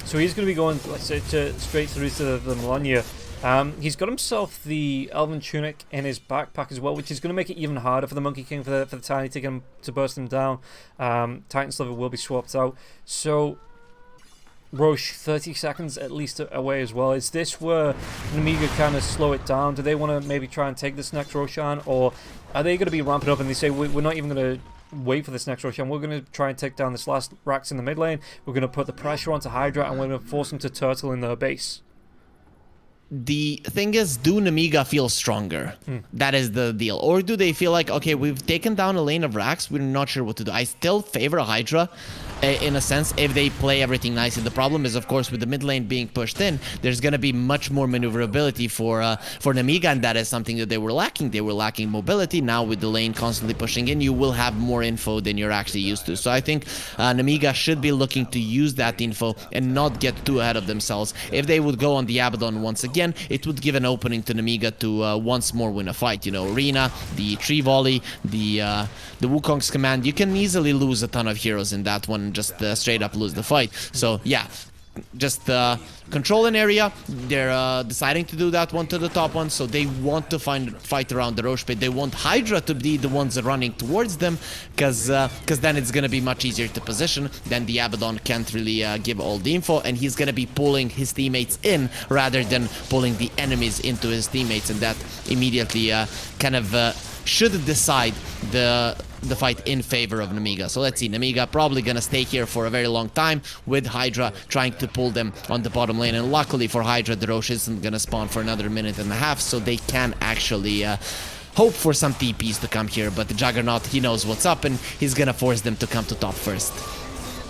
so he's going to be going, let's say, straight through to the Melania. He's got himself the Elven Tunic in his backpack as well, which is going to make it even harder for the Monkey King, for the Tiny to get him to burst him down. Titan Sliver will be swapped out. So Roche 30 seconds at least away as well. Is this where Nemiga kind of slow it down? Do they want to maybe try and take this next Roshan, or are they going to be ramping up and they say, we're not even going to wait for this next Roshan, we're going to try and take down this last Rax in the mid lane, we're going to put the pressure onto Hydra, and we're going to force them to turtle in their base? The thing is, do Nemiga feel stronger? That is the deal. Or do they feel like, okay, we've taken down a lane of Rax, we're not sure what to do. I still favor Hydra in a sense if they play everything nicely. The problem is, of course, with the mid lane being pushed in, there's going to be much more maneuverability for Nemiga, and that is something that they were lacking. They were lacking mobility. Now with the lane constantly pushing in, you will have more info than you're actually used to. So I think Nemiga should be looking to use that info and not get too ahead of themselves. If they would go on the Abaddon once again, it would give an opening to Nemiga to once more win a fight. You know, Arena, the Tree Volley, the Wukong's Command. You can easily lose a ton of heroes in that one and just straight up lose the fight. So yeah, just control an area. They're deciding to do that one to the top one, so they want to fight around the Roche pit. They want Hydra to be the ones running towards them, because then it's gonna be much easier to position. Then the Abaddon can't really give all the info, and he's gonna be pulling his teammates in rather than pulling the enemies into his teammates, and that immediately kind of should decide the fight in favor of Nemiga. So let's see, Nemiga probably gonna stay here for a very long time, with Hydra trying to pull them on the bottom lane. And luckily for Hydra, the Roche isn't gonna spawn for another minute and a half, so they can actually hope for some TPs to come here. But the Juggernaut, he knows what's up, and he's gonna force them to come to top first.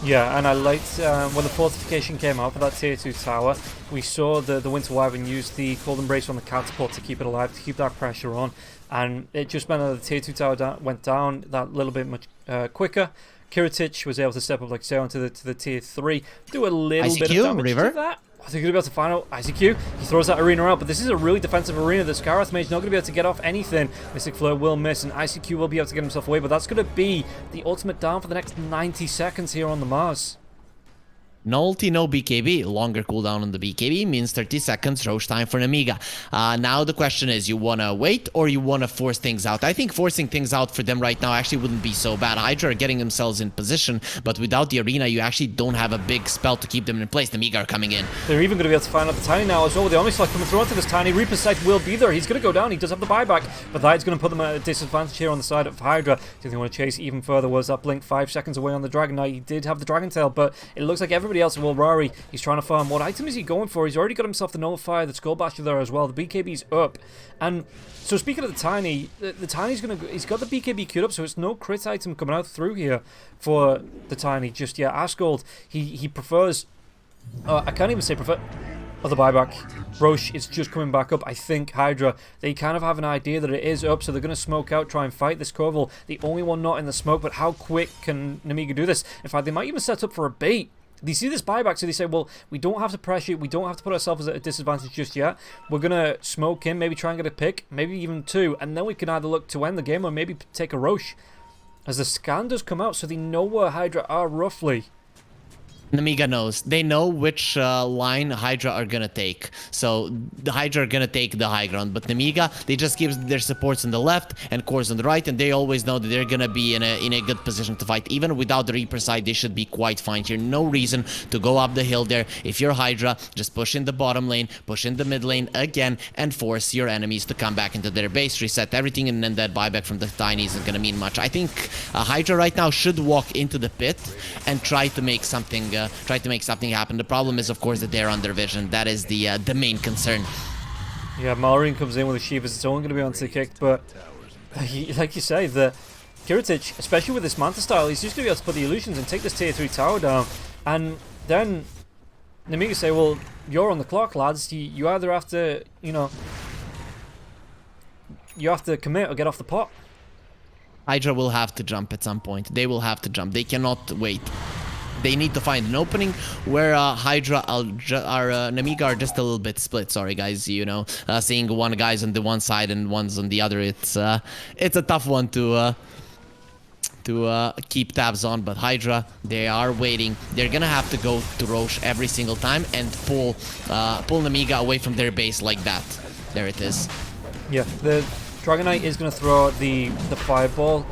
Yeah, and I liked when the fortification came out for that tier 2 tower, we saw the Winter Wyvern use the Cold Embrace on the catapult to keep it alive, to keep that pressure on, and it just meant that the tier 2 tower went down that little bit much quicker. Kiritich was able to step up, like say, onto the tier 3, do a little bit of damage to that. I think he'll be able to find out ICQ. He throws that arena out, but this is a really defensive arena. The Skarath Mage not going to be able to get off anything. Mystic Flare will miss, and ICQ will be able to get himself away, but that's going to be the ultimate down for the next 90 seconds here on the Mars. No ulti, no BKB. Longer cooldown on the BKB means 30 seconds Roche time for Nemiga. Now the question is, you want to wait or you want to force things out? I think forcing things out for them right now actually wouldn't be so bad. HYDRA are getting themselves in position, but without the arena, you actually don't have a big spell to keep them in place. Nemiga are coming in. They're even going to be able to find out the Tiny now as well. With the Omnislide coming through onto this Tiny, Reaper's Sight will be there. He's going to go down. He does have the buyback, but that's going to put them at a disadvantage here on the side of HYDRA. If they want to chase even further, was that Blink 5 seconds away on the Dragon Knight? He did have the Dragon Tail, but it looks like everybody else will Rari. He's trying to farm. What item is he going for? He's already got himself the Nullifier, the Skull Basher there as well. The BKB's up. And so speaking of the Tiny, the Tiny's going to... He's got the BKB queued up, so it's no crit item coming out through here for the Tiny just yet. Ashgold, he prefers... I can't even say prefer... Oh, the buyback. Roche is just coming back up. I think HYDRA, they kind of have an idea that it is up, so they're going to smoke out, try and fight this Koval. The only one not in the smoke, but how quick can Nemiga do this? In fact, they might even set up for a bait. They see this buyback, so they say, well, we don't have to pressure, we don't have to put ourselves at a disadvantage just yet. We're going to smoke in, maybe try and get a pick, maybe even 2, and then we can either look to end the game or maybe take a Roche. As the scan does come out, so they know where HYDRA are roughly. Nemiga knows. They know which line HYDRA are gonna take. So the HYDRA are gonna take the high ground, but Nemiga, they just give their supports on the left and cores on the right, and they always know that they're gonna be in a good position to fight. Even without the Reaper side, they should be quite fine here. No reason to go up the hill there. If you're HYDRA, just push in the bottom lane, push in the mid lane again, and force your enemies to come back into their base, reset everything, and then that buyback from the Tiny isn't gonna mean much. I think HYDRA right now should walk into the pit and try to make something happen. The problem is, of course, that they're under vision. That is the main concern. Yeah, Malrine comes in with a Shivas. It's only going to be anti-kicked, but like you say, the Kiritich, especially with this Manta style, he's just going to be able to put the illusions and take this tier 3 tower down. And then Nemiga say, well, you're on the clock, lads. You either have to, you have to commit or get off the pot. HYDRA will have to jump at some point. They will have to jump. They cannot wait. They need to find an opening where HYDRA Nemiga are just a little bit split. Sorry, guys. Seeing one guy's on the one side and one's on the other, it's a tough one to keep tabs on. But HYDRA, they are waiting. They're gonna have to go to Roche every single time and pull Nemiga away from their base like that. There it is. Yeah, the Dragon Knight is gonna throw the fireball,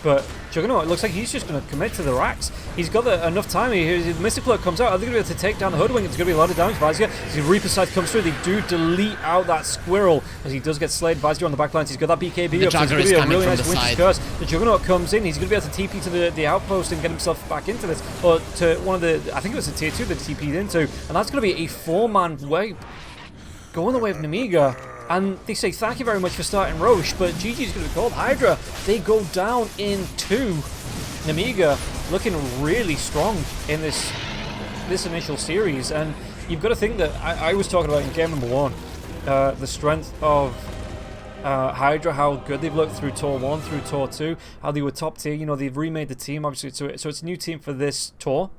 but Juggernaut, it looks like he's just going to commit to the racks. He's got enough time. The Mystic Cloak comes out. Are they going to be able to take down the Hoodwink? It's going to be a lot of damage. Vizia, as the Reaper side comes through, they do delete out that Squirrel as he does get slayed. Vizia on the back lines. He's got that BKB the up. So it's going to be a really nice Winter's Curse. The Juggernaut comes in. He's going to be able to TP to the outpost and get himself back into this. Or to one of the, I think it was a tier 2 that he TP'd into. And that's going to be a 4-man wave. Going the way of Nemiga. And they say thank you very much for starting Roche, but GG's going to be called. HYDRA, they go down in 2. Nemiga looking really strong in this initial series, and you've got to think that I was talking about in game number 1, the strength of HYDRA, how good they've looked through Tour 1, through Tour 2, how they were top tier. They've remade the team, obviously, so it's a new team for this tour.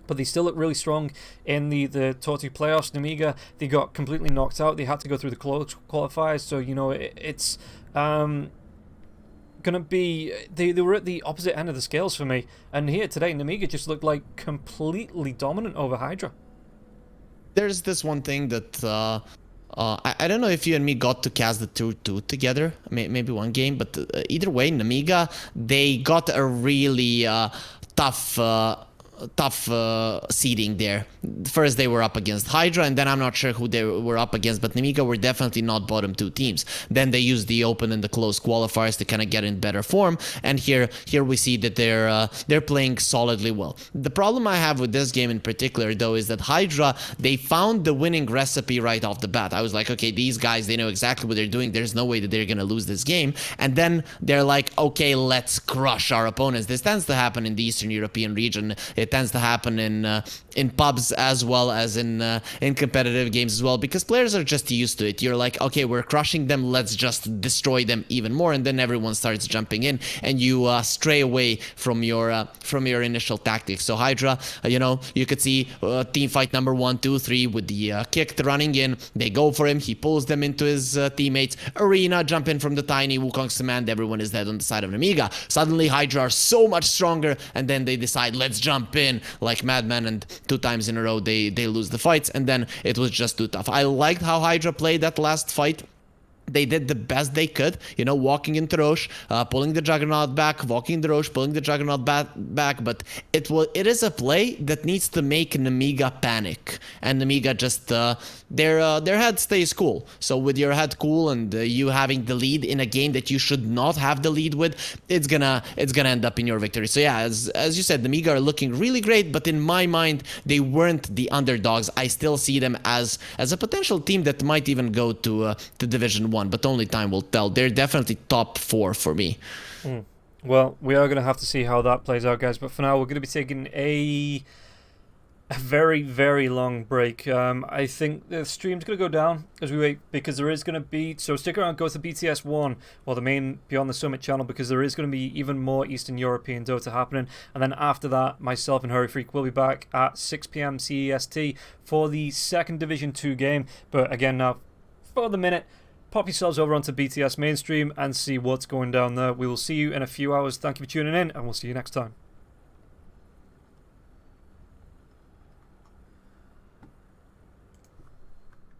But they still look really strong in the Tour 2 playoffs. Nemiga, they got completely knocked out. They had to go through the qualifiers. So, it's going to be... They were at the opposite end of the scales for me. And here today, Nemiga just looked like completely dominant over HYDRA. There's this one thing that... I don't know if you and me got to cast the 2-2 together. Maybe one game. But either way, Nemiga, they got a really tough seeding there. First they were up against HYDRA, and then I'm not sure who they were up against, but Nemiga were definitely not bottom 2 teams. Then they used the open and the close qualifiers to kind of get in better form, and here we see that they're playing solidly well. The problem I have with this game in particular, though, is that HYDRA, they found the winning recipe right off the bat. I was like, okay, these guys, they know exactly what they're doing. There's no way that they're gonna lose this game. And then they're like, okay, let's crush our opponents. This tends to happen in the Eastern European region. It tends to happen in pubs as well as in competitive games as well, because players are just used to it. You're like, okay, we're crushing them, let's just destroy them even more, and then everyone starts jumping in, and you stray away from your initial tactics. So HYDRA, you could see team fight number 1, 2, 3 with the kick running in. They go for him. He pulls them into his teammates. Arena jump in from the Tiny. Wukong's command. Everyone is dead on the side of Nemiga. Suddenly HYDRA are so much stronger, and then they decide, let's jump in. in like madmen, and 2 times in a row they lose the fights, and then it was just too tough. I liked how HYDRA played that last fight. They did the best they could, you know, walking into Roche, pulling the Juggernaut back, walking into Roche, pulling the Juggernaut back. But it is a play that needs to make Nemiga panic, and Nemiga just their head stays cool. So with your head cool and you having the lead in a game that you should not have the lead with, it's gonna end up in your victory. So yeah, as you said, Nemiga are looking really great, but in my mind they weren't the underdogs. I still see them as a potential team that might even go to Division 1. But only time will tell. They're definitely top 4 for me. Well, we are going to have to see how that plays out, guys. But for now, we're going to be taking a very, very long break. I think the stream's going to go down as we wait, because there is going to be... So stick around, go to BTS 1, or the main Beyond the Summit channel, because there is going to be even more Eastern European Dota happening. And then after that, myself and Hurry Freak will be back at 6 PM CEST for the second Division 2 game. But again, now, for the minute, pop yourselves over onto BTS mainstream and see what's going down there. We will see you in a few hours. Thank you for tuning in, and we'll see you next time.